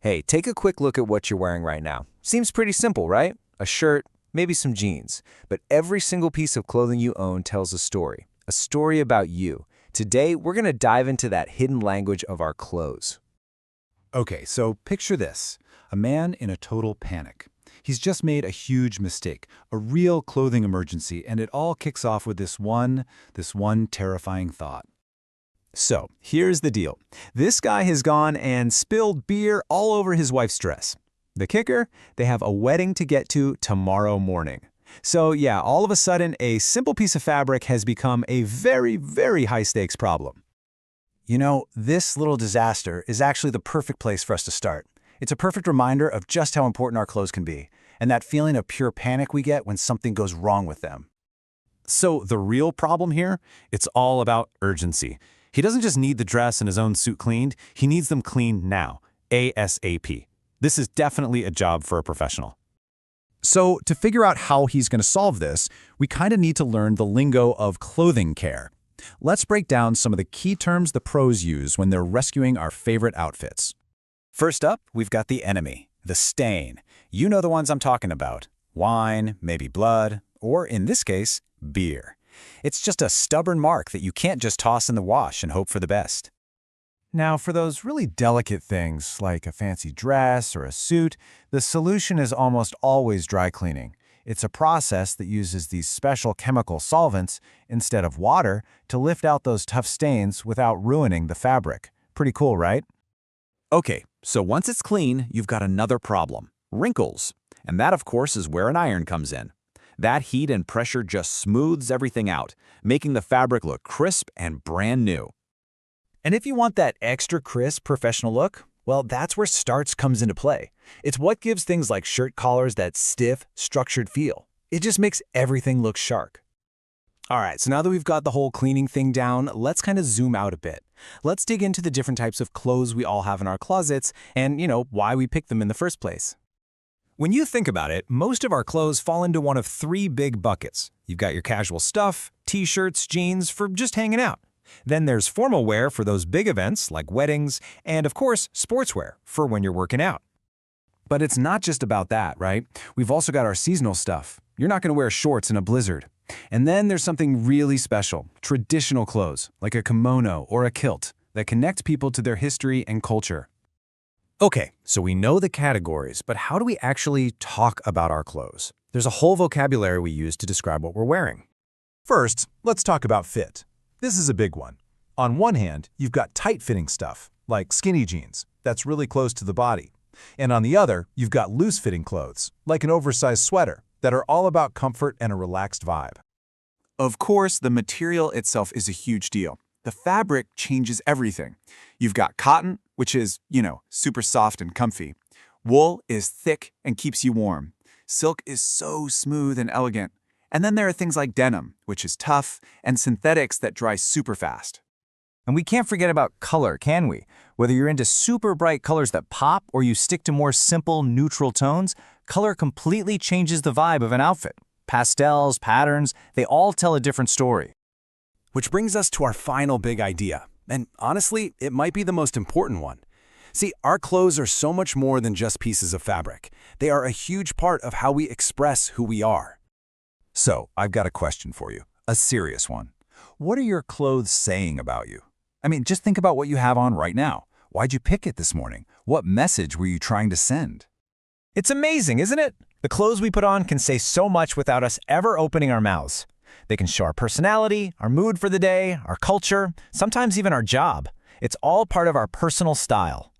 Hey, take a quick look at what you're wearing right now. Seems pretty simple, right? A shirt, maybe some jeans. But every single piece of clothing you own tells a story about you. Today, we're going to dive into that hidden language of our clothes. Okay, so picture this. A man in a total panic. He's just made a huge mistake, a real clothing emergency, and it all kicks off with this one terrifying thought. So, here's the deal. This guy has gone and spilled beer all over his wife's dress. The kicker? They have a wedding to get to tomorrow morning. So yeah, all of a sudden, a simple piece of fabric has become a very, very high-stakes problem. You know, this little disaster is actually the perfect place for us to start. It's a perfect reminder of just how important our clothes can be, and that feeling of pure panic we get when something goes wrong with them. So the real problem here, it's all about urgency. He doesn't just need the dress and his own suit cleaned, he needs them cleaned now, ASAP. This is definitely a job for a professional. So to figure out how he's going to solve this, we kind of need to learn the lingo of clothing care. Let's break down some of the key terms the pros use when they're rescuing our favorite outfits. First up, we've got the enemy, the stain. You know the ones I'm talking about. Wine, maybe blood, or in this case, beer. It's just a stubborn mark that you can't just toss in the wash and hope for the best. Now, for those really delicate things, like a fancy dress or a suit, the solution is almost always dry cleaning. It's a process that uses these special chemical solvents, instead of water, to lift out those tough stains without ruining the fabric. Pretty cool, right? Okay, so once it's clean, you've got another problem, wrinkles. And that, of course, is where an iron comes in. That heat and pressure just smooths everything out, making the fabric look crisp and brand new. And if you want that extra crisp professional look, well, that's where starch comes into play. It's what gives things like shirt collars that stiff, structured feel. It just makes everything look sharp. All right, so now that we've got the whole cleaning thing down, let's kind of zoom out a bit. Let's dig into the different types of clothes we all have in our closets and, why we picked them in the first place. When you think about it, most of our clothes fall into one of three big buckets. You've got your casual stuff, t-shirts, jeans for just hanging out. Then there's formal wear for those big events like weddings, and of course, sportswear for when you're working out. But it's not just about that, right? We've also got our seasonal stuff. You're not going to wear shorts in a blizzard. And then there's something really special, traditional clothes, like a kimono or a kilt, that connect people to their history and culture. Okay, so we know the categories, but how do we actually talk about our clothes? There's a whole vocabulary we use to describe what we're wearing. First, let's talk about fit. This is a big one. On one hand, you've got tight-fitting stuff, like skinny jeans, that's really close to the body. And on the other, you've got loose-fitting clothes, like an oversized sweater, that are all about comfort and a relaxed vibe. Of course, the material itself is a huge deal. The fabric changes everything. You've got cotton, which is, super soft and comfy. Wool is thick and keeps you warm. Silk is so smooth and elegant. And then there are things like denim, which is tough, and synthetics that dry super fast. And we can't forget about color, can we? Whether you're into super bright colors that pop or you stick to more simple, neutral tones, color completely changes the vibe of an outfit. Pastels, patterns, they all tell a different story. Which brings us to our final big idea. And honestly, it might be the most important one. See, our clothes are so much more than just pieces of fabric. They are a huge part of how we express who we are. So, I've got a question for you, a serious one. What are your clothes saying about you? I mean, just think about what you have on right now. Why'd you pick it this morning? What message were you trying to send? It's amazing, isn't it? The clothes we put on can say so much without us ever opening our mouths. They can show our personality, our mood for the day, our culture, sometimes even our job. It's all part of our personal style.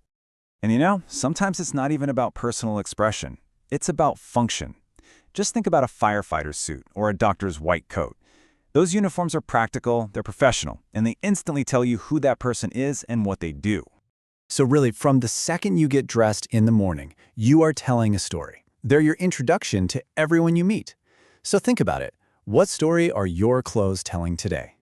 And sometimes it's not even about personal expression. It's about function. Just think about a firefighter's suit or a doctor's white coat. Those uniforms are practical, they're professional, and they instantly tell you who that person is and what they do. So really, from the second you get dressed in the morning, you are telling a story. They're your introduction to everyone you meet. So think about it. What story are your clothes telling today?